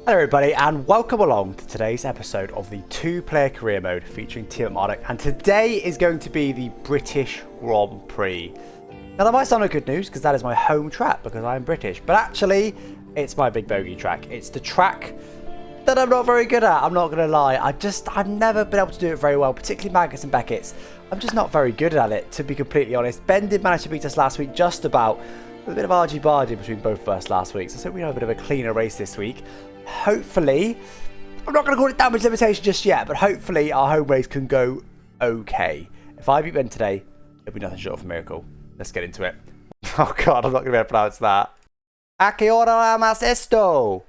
Hello everybody and welcome along to today's episode of the two-player career mode featuring Tiametmarduk, and today is going to be the British Grand Prix. Now that might sound like good news because that is my home track because I am British, but actually it's my big bogey track. It's the track that I'm not very good at, I'm not going to lie. I've never been able to do it very well, particularly Maggotts and Beckett's. I'm just not very good at it, to be completely honest. Ben did manage to beat us last week just about, with a bit of argy-bargy between both of us last week, so I hope we have a bit of a cleaner race this week. Hopefully, I'm not going to call it damage limitation just yet, but hopefully our home race can go okay. If I beat Ben today, it'll be nothing short of a miracle. Let's get into it. Oh god, I'm not going to be able to pronounce that. A que hora amas esto?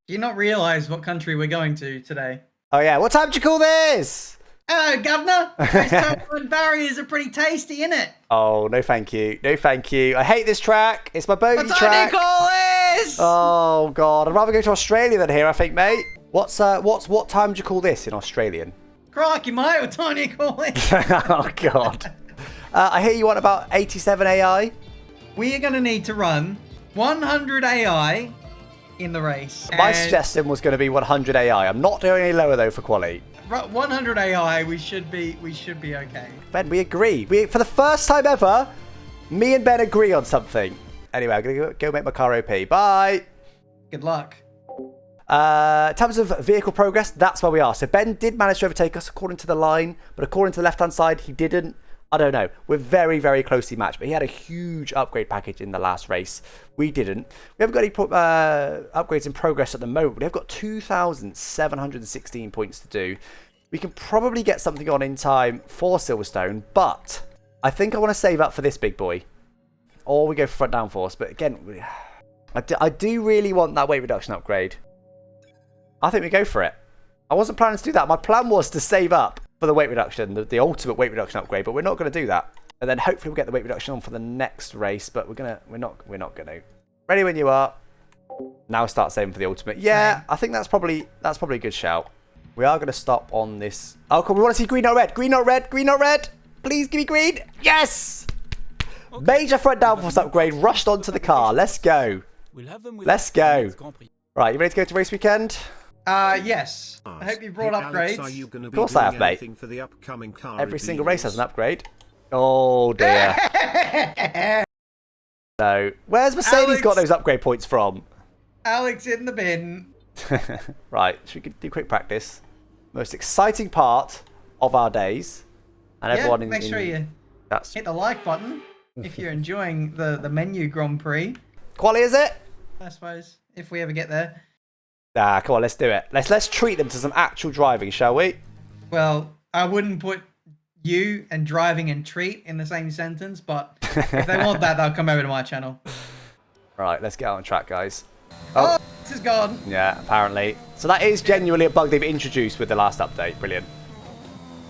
Do you not realise what country we're going to today? Oh yeah, what time do you call this? Hello, Governor. Those turbine barriers are pretty tasty, innit? Oh, no thank you. No thank you. I hate this track. It's my bogey What track. time do you call this? Oh god, I'd rather go to Australia than here, I think, mate. What time do you call this in Australian? Crikey, mate. What time do you call this? Oh god. I hear you want about 87 AI. We are going to need to run 100 AI in the race. My suggestion was going to be 100 AI. I'm not doing any lower though for quality. 100 AI, we should be okay. Ben, we agree. For the first time ever, me and Ben agree on something. Anyway, I'm going to go make my car OP. Bye. Good luck. In terms of vehicle progress, that's where we are. So Ben did manage to overtake us according to the line, but according to the left-hand side, he didn't. I don't know. We're very, very closely matched, but he had a huge upgrade package in the last race. We didn't. We haven't got any upgrades in progress at the moment. We've got 2,716 points to do. We can probably get something on in time for Silverstone, but I think I want to save up for this big boy. Or we go for front downforce. But again, I do really want that weight reduction upgrade. I think we go for it. I wasn't planning to do that. My plan was to save up for the weight reduction, the ultimate weight reduction upgrade, but we're not going to do that. And then hopefully we'll get the weight reduction on for the next race, but we're not going to. Ready when you are. Now start saving for the ultimate. Yeah, I think that's probably a good shout. We are going to stop on this. Oh, cool. We want to see green, not red. Green, not red. Green, not red. Please give me green. Yes. Okay. Major front downforce upgrade rushed onto the car. Let's go. Let's go. Right, you ready to go to race weekend? Yes. I hope you brought upgrades. Of course I have, mate. Every single race has an upgrade. Oh, dear. So, where's Mercedes got those upgrade points from? Alex in the bin. Right, should we do quick practice? Most exciting part of our days. And everyone make sure you hit the like button if you're enjoying the menu Grand Prix. Quali, is it? I suppose, if we ever get there. Ah, come on, let's do it. Let's treat them to some actual driving, shall we? Well, I wouldn't put you and driving and treat in the same sentence, but if they want that, they'll come over to my channel. Right, let's get on track, guys. Oh, this is gone. Yeah, apparently. So that is genuinely a bug they've introduced with the last update. Brilliant.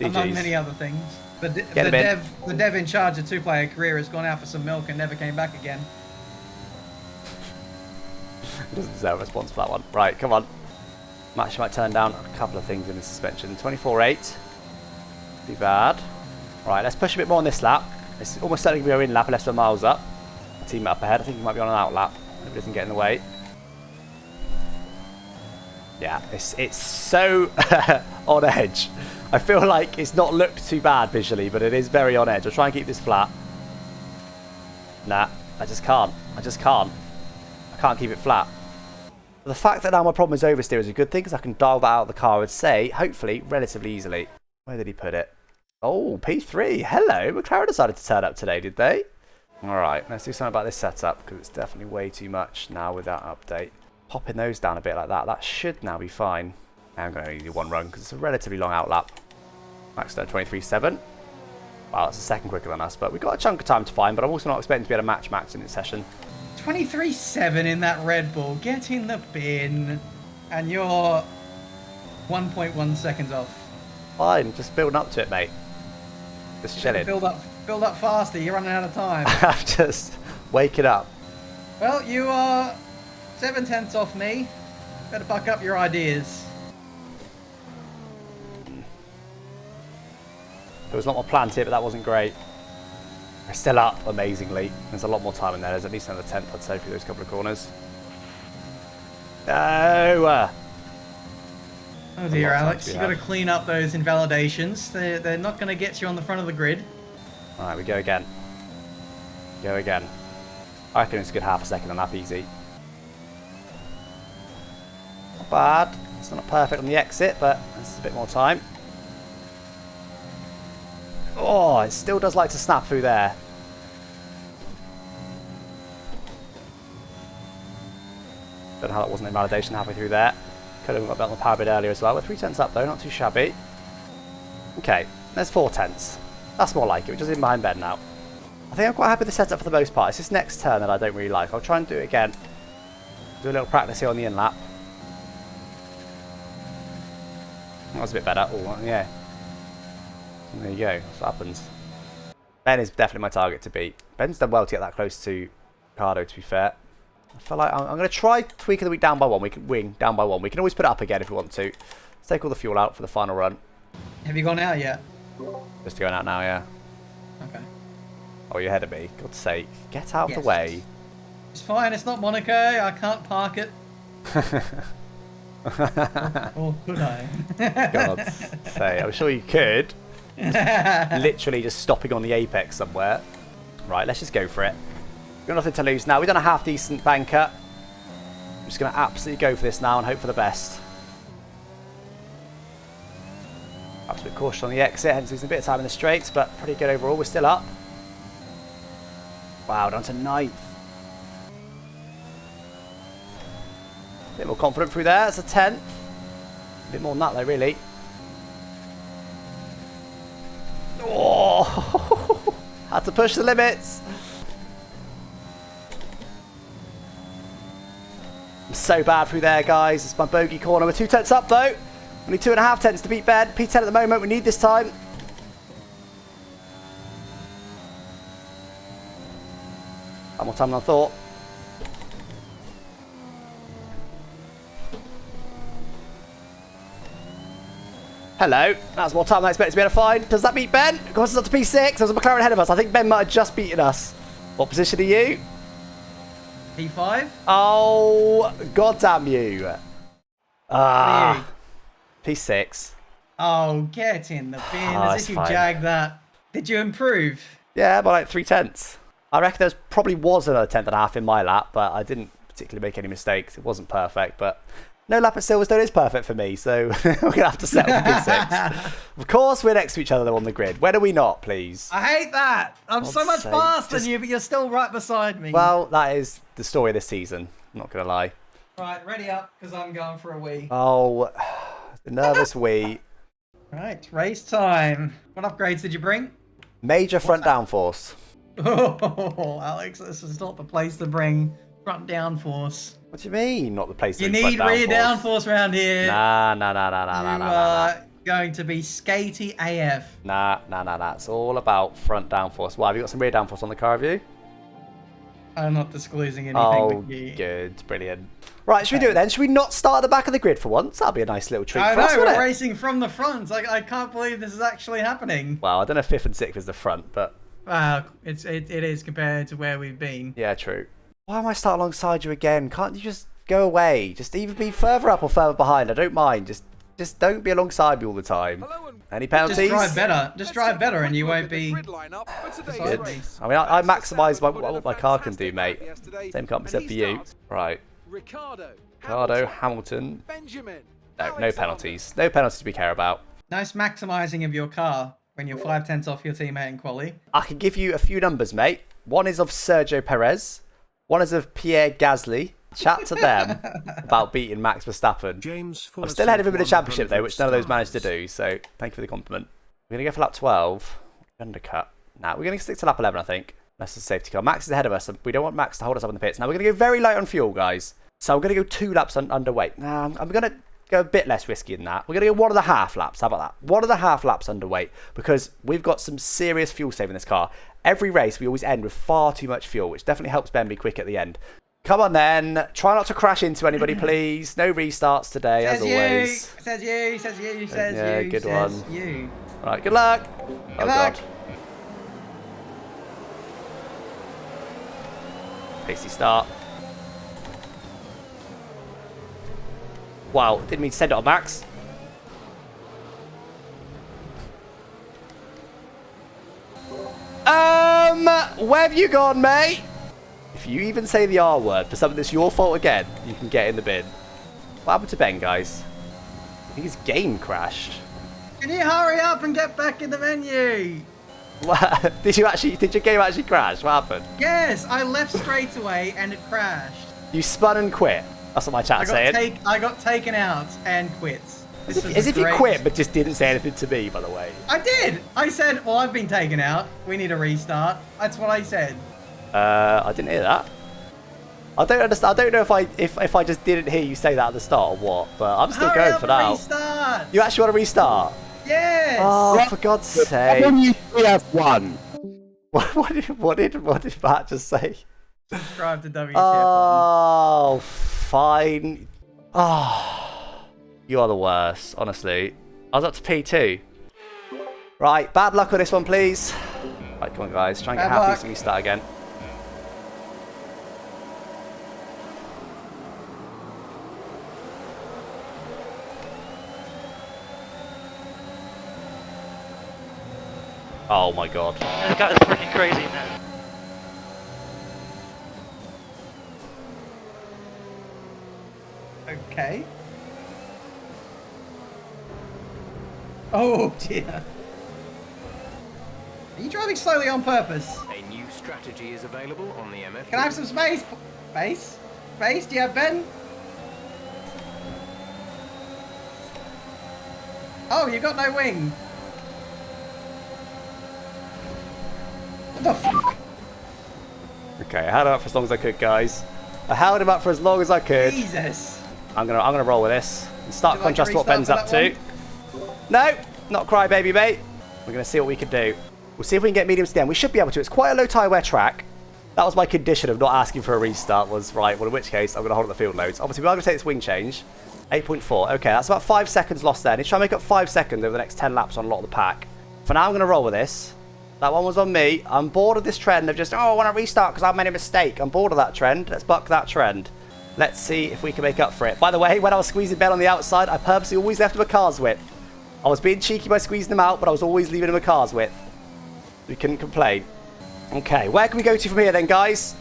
Among many other things. The dev in charge of two-player career has gone out for some milk and never came back again. Doesn't deserve a response for that one. Right, come on. Match might turn down a couple of things in the suspension. 24.8. Too bad. Right, let's push a bit more on this lap. It's almost certainly going to be our in lap unless we're miles up. Team up ahead. I think he might be on an out lap. If it doesn't get in the way. Yeah, it's so on edge. I feel like it's not looked too bad visually, but it is very on edge. I'll try and keep this flat. Nah, I just can't. I can't keep it flat. The fact that now my problem is oversteer is a good thing because I can dial that out of the car and say, hopefully, relatively easily. Where did he put it? Oh, P3. Hello. McLaren decided to turn up today, did they? All right, let's do something about this setup because it's definitely way too much now with that update. Popping those down a bit like that. That should now be fine. I'm going to only do one run because it's a relatively long out lap. Max done 23.7. Wow, that's a second quicker than us, but we've got a chunk of time to find, but I'm also not expecting to be able to match Max in this session. 23.7 in that Red Bull. Get in the bin. And you're 1.1 seconds off. Fine, just building up to it, mate. Just chilling. Build up faster. You're running out of time. I'm just waking up. Well, you are 7/10 off me. Better buck up your ideas. There was a lot more planned here, but that wasn't great. We're still up, amazingly. There's a lot more time in there. There's at least another 10th, I'd say, through those couple of corners. No! Oh dear, lot of time Alex, to be you got to had. clean up those invalidations. They're not going to get you on the front of the grid. All right, we go again. Go again. I reckon it's a good half a second on that easy. Not bad. It's not perfect on the exit, but there's a bit more time. Oh, it still does like to snap through there. Don't know how that wasn't invalidation halfway through there. Could have got a bit on the power bit earlier as well. We're 3/10 up though, not too shabby. Okay, there's 4/10. That's more like it. We're just in behind Ben now. I think I'm quite happy with the setup for the most part. It's this next turn that I don't really like. I'll try and do it again. Do a little practice here on the in-lap. That was a bit better. Oh, yeah. There you go. That's what happens. Ben is definitely my target to beat. Ben's done well to get that close to Ricardo, to be fair. I feel like I'm going to try tweaking the week down by 1. We can wing down by 1. We can always put it up again if we want to. Let's take all the fuel out for the final run. Have you gone out yet? Just going out now, yeah. Okay. Oh, you're ahead of me. God's sake. Get out of the way. It's fine. It's not Monaco. I can't park it. Or could I? God's sake. I'm sure you could. Literally just stopping on the apex somewhere. Right, let's just go for it. We've got nothing to lose now. We've done a half-decent banker. I'm just going to absolutely go for this now and hope for the best. Perhaps a bit cautious on the exit, hence losing a bit of time in the straights, but pretty good overall. We're still up. Wow, down to 9th. A bit more confident through there. That's a 10th. A bit more than that, though, really. Oh! Had to push the limits. I'm so bad through there, guys. It's my bogey corner. We're 2/10 up, though. Only 2.5 to beat Ben. P10 at the moment. We need this time. One more time than I thought. Hello. That's more time than I expected to be able to find. Does that beat Ben? Of course, it's up to P6. There's a McLaren ahead of us. I think Ben might have just beaten us. What position are you? P5? Oh, god damn you. What are you? P6. Oh, get in the bin Oh, as it's if you fine. jagged that. Did you improve? Yeah, by like 3/10. I reckon there probably was another 10.5 in my lap, but I didn't particularly make any mistakes. It wasn't perfect, but no lap at Silverstone is perfect for me, so we're going to have to settle for P6. Of course, we're next to each other though on the grid. When are we not, please? I hate that. I'm so God's much sake, faster just- than you, but you're still right beside me. Well, that is the story of this season. I'm not going to lie. Right, ready up, because I'm going for a wee. Oh, the nervous wee. Right, race time. What upgrades did you bring? Major front downforce. Oh, Alex, this is not the place to bring front downforce. What do you mean, not the place to You bring need front rear downforce? downforce around here. Nah. You are going to be skatey AF. Nah. It's all about front downforce. Why, have you got some rear downforce on the car, have you? I'm not disclosing anything Oh, with you. good. Brilliant. Right, should we do it then? Should we not start at the back of the grid for once? That'll be a nice little treat I for us, know, wouldn't we're it? racing from the front. I can't believe this is actually happening. Well, I don't know if 5th and 6th is the front, but Wow, it is compared to where we've been. yeah, true. Why am I starting alongside you again? Can't you just go away? Just either be further up or further behind. I don't mind. Just don't be alongside me all the time. Any penalties? Just drive better. Just drive better and you won't be... Good. I mean, I maximise what my car can do, mate. Same can't be said for you. Right. Ricardo, Hamilton. No penalties. No penalties we care about. Nice maximising of your car when you're 5/10 off your teammate in quali. I can give you a few numbers, mate. One is of Sergio Perez. One is of Pierre Gasly. Chat to them about beating Max Verstappen. I'm still ahead of him in the championship, though, which none of those managed to do. So thank you for the compliment. We're going to go for lap 12. Undercut. Nah, we're going to stick to lap 11, I think. That's the safety car. Max is ahead of us. We don't want Max to hold us up in the pits. Now we're going to go very light on fuel, guys. So I'm going to go 2 laps underweight. Now I'm going to go a bit less risky than that. We're going to go 1.5 laps. How about that? 1.5 laps underweight, because we've got some serious fuel save in this car. Every race we always end with far too much fuel, which definitely helps Ben be quick at the end. Come on then. Try not to crash into anybody, please. No restarts today, as always. Says you. Yeah, good says one. you. Right, good luck. Good luck. God. Hasty start. Wow, didn't mean to send it on Max. Where have you gone, mate? If you even say the R word for something that's your fault again, you can get in the bin. What happened to Ben, guys? I think his game crashed. Can you hurry up and get back in the menu? What? Did your game actually crash? What happened? Yes, I left straight away and it crashed. You spun and quit. That's what my chat's saying. I got taken out and quit. As if you quit but just didn't say anything to me, by the way. I did. I said, well, I've been taken out. We need a restart. That's what I said. I didn't hear that. I don't understand. I don't know if I just didn't hear you say that at the start or what, but I'm still going for now. Restart. You actually want to restart? Yes. Oh, for God's sake! We have one. What did Matt just say? Subscribe to WTF. Oh, fine. Oh, you are the worst. Honestly, I was up to P2. Right, bad luck on this one, please. Right, come on, guys. Try and get half decent restart again. Oh my God. This guy is freaking crazy, man. Okay. Oh dear. Are you driving slowly on purpose? A new strategy is available on the MF. Can I have some space? Space? Space? Do you have Ben? Oh, you got no wing. What the f***? Okay, I held him up for as long as I could, guys. I held him up for as long as I could. Jesus. I'm gonna roll with this. And start Would you like contrast to to what Ben's up restart to. No, not cry, baby, mate. We're gonna see what we can do. We'll see if we can get mediums to the end. We should be able to. It's quite a low tyre wear track. That was my condition of not asking for a restart. Was right. Well, in which case I'm gonna hold up the field loads. Obviously, we are gonna take this wing change. 8.4. Okay, that's about 5 seconds lost there. Let's try and make up 5 seconds over the next 10 laps on a lot of the pack. For now, I'm gonna roll with this. That one was on me. I'm bored of this trend of just, oh, I want to restart because I made a mistake. I'm bored of that trend. Let's buck that trend. Let's see if we can make up for it. By the way, when I was squeezing Ben on the outside, I purposely always left him a car's width. I was being cheeky by squeezing him out, but I was always leaving him a car's width. We couldn't complain. Okay, where can we go to from here then, guys?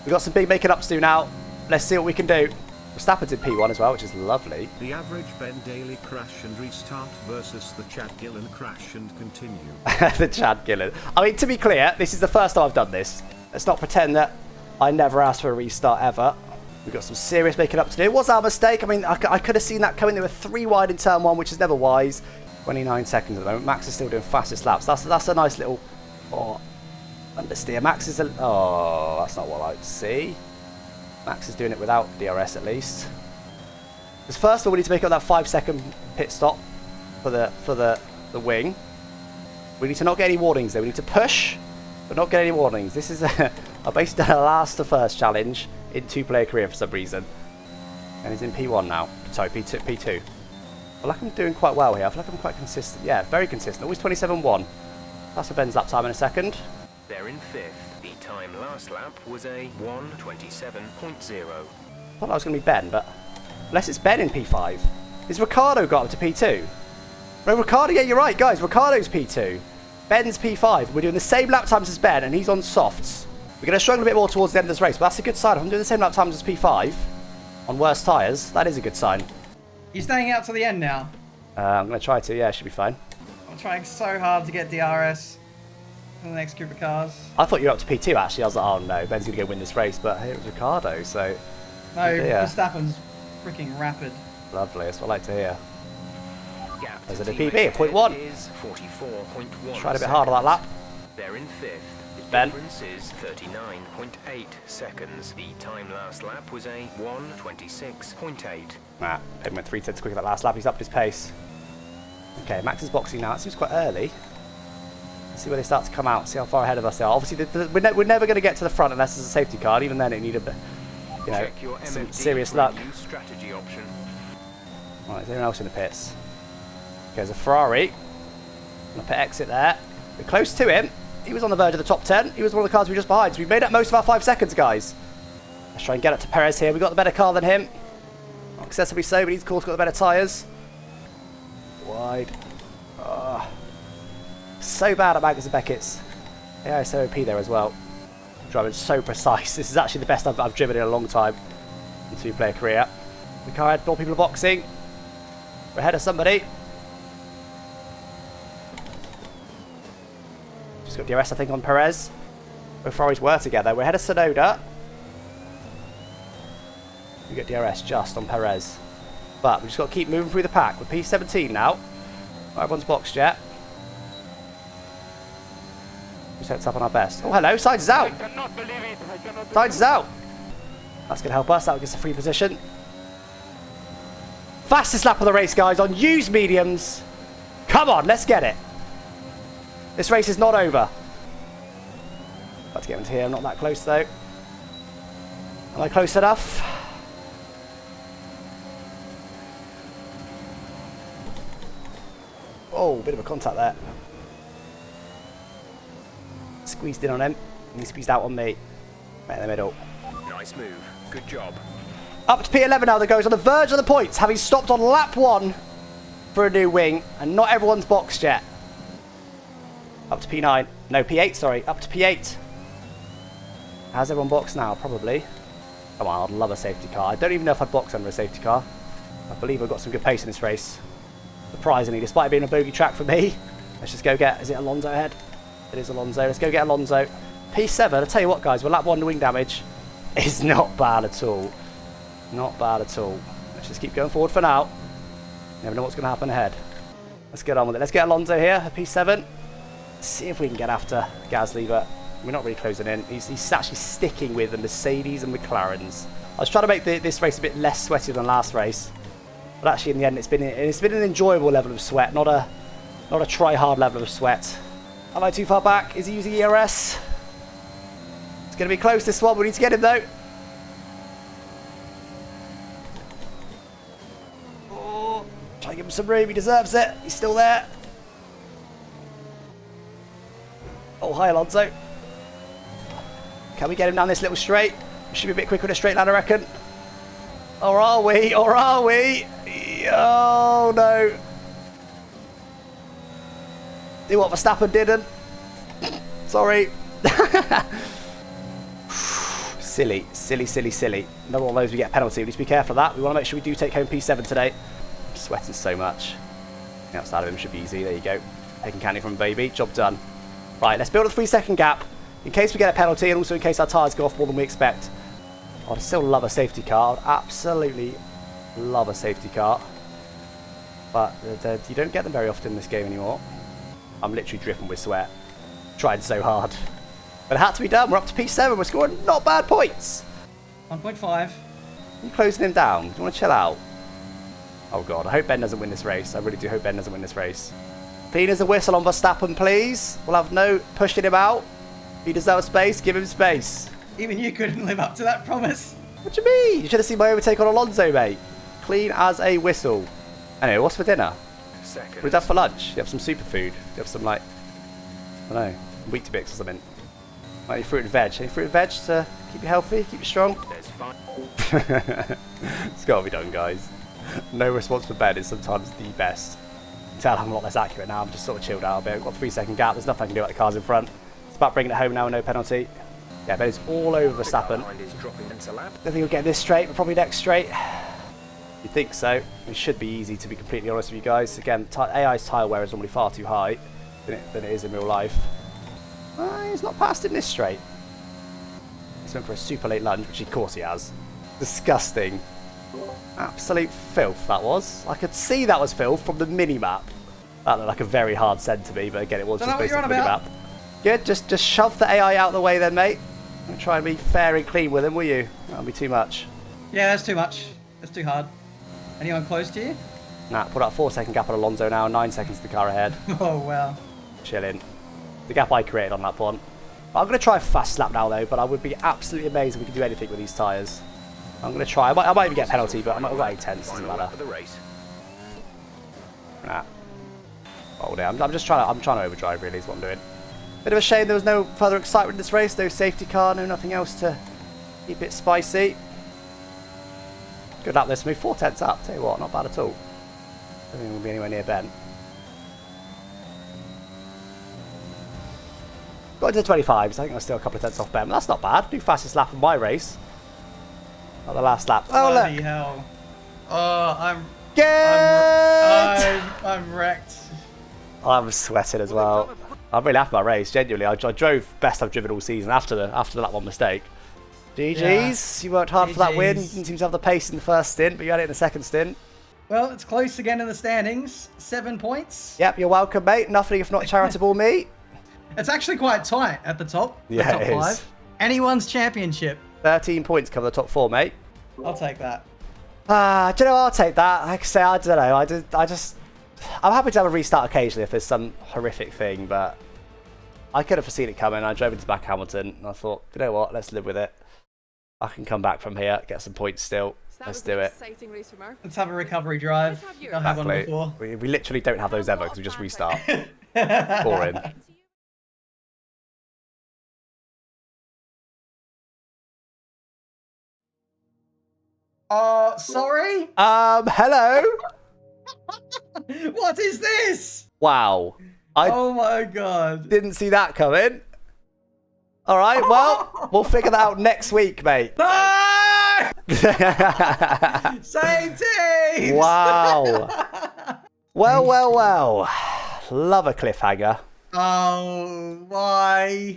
We've got some big making ups to do now. Let's see what we can do. Verstappen's in P1 as well, which is lovely. The average Ben daily crash and restart versus the Chad Gillen crash and continue. The Chad Gillen. I mean, to be clear, this is the first time I've done this. Let's not pretend that I never asked for a restart ever. We've got some serious making up to do. It was our mistake. I mean, I could have seen that coming. There were 3 wide in turn 1, which is never wise. 29 seconds at the moment. Max is still doing fastest laps. That's a nice little... Oh, understeer. Max is a... Oh, that's not what I like to see. Max is doing it without DRS at least. Because first of all, we need to make up that 5-second pit stop for the wing. We need to not get any warnings though. We need to push, but not get any warnings. This is I basically done a last to first challenge in 2-player career for some reason. And he's in P1 now. Sorry, P2. I feel like I'm doing quite well here. I feel like I'm quite consistent. Yeah, very consistent. Always 27.1. That's for Ben's lap time in a second. They're in 5th. The time last lap was a 1:27.0. I thought that was going to be Ben, but unless it's Ben in P5. Is Ricciardo got up to P2? No, Ricciardo, yeah, you're right, guys. Ricciardo's P2. Ben's P5. We're doing the same lap times as Ben, and he's on softs. We're going to struggle a bit more towards the end of this race, but that's a good sign. If I'm doing the same lap times as P5 on worse tyres, that is a good sign. You're staying out to the end now. I'm going to try to, yeah, it should be fine. I'm trying so hard to get DRS for the next group of cars. I thought you were up to P2, actually. I was like, oh no, Ben's going to go win this race, but hey, it was Ricciardo, so... No, Verstappen's freaking rapid. Lovely, that's what I like to hear. Gap There's to a team PB, 0.1. is 44.1. Tried a bit hard on that lap. They're in 5th. The Ben. difference is 39.8 seconds. The time last lap was a 1:26.8. Nah, Ben went 3 tenths quicker that last lap. He's upped his pace. Okay, Max is boxing now. It seems quite early. Let's see where they start to come out. See how far ahead of us they are. Obviously, we're never going to get to the front unless there's a safety car. Even then, it needed a bit, you know, Check your some MFD serious for a luck. new strategy option. Right, is anyone else in the pits? Okay, there's a Ferrari. On the pit exit there. We're close to him. He was on the verge of the top 10. He was one of the cars we were just behind. So we made up most of our 5 seconds, guys. Let's try and get up to Perez here. We got the better car than him. Not excessively so, but he's of course got the better tyres. Wide. So bad at Magnus and Beckett's. Yeah, it's OP there as well. Driving so precise. This is actually the best I've driven in a long time in two-player career. The car had more people boxing. We're ahead of somebody. Just got DRS, I think, on Perez. Both Ferraris were together. We're ahead of Sonoda. We get DRS just on Perez. But we just got to keep moving through the pack. We're P17 now. Not everyone's boxed yet. We set up on our best. Oh, hello. Sides is out. Sides is out. That's going to help us. That will give us a free position. Fastest lap of the race, guys, on used mediums. Come on, let's get it. This race is not over. Got to get into here. I'm not that close, though. Am I close enough? Oh, bit of a contact there. Squeezed in on him, and he squeezed out on me. Right in the middle. Nice move. Good job. Up to P11 now, that goes on the verge of the points, having stopped on lap 1 for a new wing, and not everyone's boxed yet. Up to P9. No, P8, sorry. Up to P8. How's everyone boxed now? Probably. Come on, I'd love a safety car. I don't even know if I'd box under a safety car. I believe I've got some good pace in this race. Surprisingly, despite it being a bogey track for me. Let's just go get... Is it Alonso ahead? It is Alonso. Let's go get Alonso. P7. I'll tell you what, guys. We're lap 1 wing damage. It's not bad at all. Not bad at all. Let's just keep going forward for now. Never know what's going to happen ahead. Let's get on with it. Let's get Alonso here at P7. Let's see if we can get after Gasly, but we're not really closing in. He's actually sticking with the Mercedes and McLarens. I was trying to make this race a bit less sweaty than last race, but actually in the end it's been an enjoyable level of sweat, not a try-hard level of sweat. Am I too far back? Is he using ERS? It's going to be close, this one. We need to get him, though. Oh, try and give him some room. He deserves it. He's still there. Oh, hi, Alonso. Can we get him down this little straight? We should be a bit quicker in a straight line, I reckon. Or are we? Or are we? Oh, no. Do what Verstappen didn't. Sorry. Silly, silly, silly, silly. Another one of those we get a penalty. We need to be careful of that. We want to make sure we do take home P7 today. I'm sweating so much. The outside of him should be easy. There you go. Taking candy from baby. Job done. Right, let's build a 3-second gap in case we get a penalty and also in case our tyres go off more than we expect. I'd still love a safety car. I'd absolutely love a safety car. But you don't get them very often in this game anymore. I'm literally dripping with sweat. Tried so hard. But it had to be done. We're up to P7. We're scoring not bad points. 1.5. You closing him down? Do you want to chill out? Oh, God. I hope Ben doesn't win this race. I really do hope Ben doesn't win this race. Clean as a whistle on Verstappen, please. We'll have no pushing him out. If he deserves space, give him space. Even you couldn't live up to that promise. What do you mean? You should have seen my overtake on Alonso, mate. Clean as a whistle. Anyway, what's for dinner? Second. What do you have for lunch? You have some superfood. You have some, like, I don't know, Weetabix or something. Like your fruit and veg. Any fruit and veg to keep you healthy, keep you strong? There's 5. It's got to be done, guys. No response for Ben is sometimes the best. You can tell I'm a lot less accurate now. I'm just sort of chilled out a bit. We've got a 3-second gap. There's nothing I can do about the cars in front. It's about bringing it home now with no penalty. Yeah, Ben is all over Verstappen. I don't think we'll get this straight, but probably next straight. You'd think so. It should be easy, to be completely honest with you guys. Again, AI's tyre wear is normally far too high than it is in real life. He's not passed in this straight. He's went for a super late lunge, which of course he has. Disgusting. Absolute filth, that was. I could see that was filth from the mini-map. That looked like a very hard send to me, but again, it was just based on the mini-map. Good, just shove the AI out of the way then, mate. Don't try and be fair and clean with him, will you? That'll be too much. Yeah, that's too much. That's too hard. Anyone close to you? Nah, put out a 4-second gap on Alonso now, 9 seconds to the car ahead. Oh, well. Chilling. The gap I created on that one. I'm going to try a fast lap now, though, but I would be absolutely amazed if we could do anything with these tyres. I'm going to try. I might even get a penalty, but I've got 8 tenths, doesn't matter. Nah. Oh, damn. I'm trying to overdrive, really, is what I'm doing. Bit of a shame there was no further excitement in this race. No safety car, no nothing else to keep it spicy. Good lap this. Move 4 tenths up. Tell you what, not bad at all. I don't think we'll be anywhere near Ben. Got into the 25s. I think I was still a couple of tenths off Ben. That's not bad. New fastest lap of my race. Not the last lap. Oh, Bloody look. hell. Oh, I'm wrecked. I'm sweating as well. I'm really happy with my race, genuinely. I drove best I've driven all season after the lap 1 mistake. GG's. You worked hard for that win. You didn't seem to have the pace in the first stint, but you had it in the second stint. Well, it's close again in the standings. 7 points. Yep, you're welcome, mate. Nothing if not charitable, me. It's actually quite tight at the top. Yeah, the top it is. 5. Anyone's championship. 13 points cover the top 4, mate. I'll take that. Do you know, I'll take that. Like I say, I don't know. I'm happy to have a restart occasionally if there's some horrific thing, but I could have foreseen it coming. I drove into back Hamilton and I thought, you know what, let's live with it. I can come back from here, get some points still. Let's do it. Let's have a recovery drive. I'll have one before. We literally don't have those ever because we just restart. Boring. Sorry? Hello? What is this? Wow. Oh my god. Didn't see that coming. All right, well, we'll figure that out next week, mate. No! Same team! Wow. Well. Love a cliffhanger. Oh, why?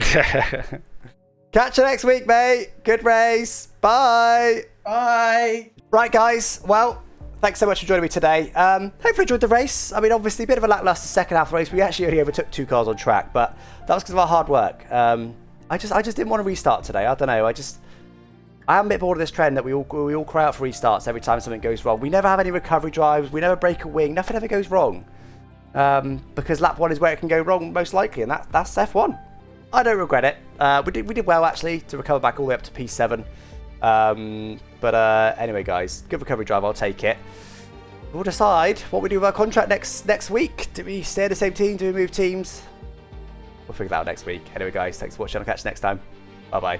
Catch you next week, mate. Good race. Bye. Bye. Right, guys. Well, thanks so much for joining me today. Hopefully you enjoyed the race. I mean, obviously, a bit of a lackluster second half of the race. We actually only overtook 2 cars on track, but that was because of our hard work. I just didn't want to restart today. I don't know. I am a bit bored of this trend that we all cry out for restarts every time something goes wrong. We never have any recovery drives. We never break a wing. Nothing ever goes wrong. Because lap 1 is where it can go wrong most likely, and that's F1. I don't regret it. We did well actually to recover back all the way up to P7. But anyway, guys, good recovery drive. I'll take it. We'll decide what we do with our contract next week. Do we stay in the same team? Do we move teams? We'll figure that out next week. Anyway, guys, thanks for watching. I'll catch you next time. Bye bye.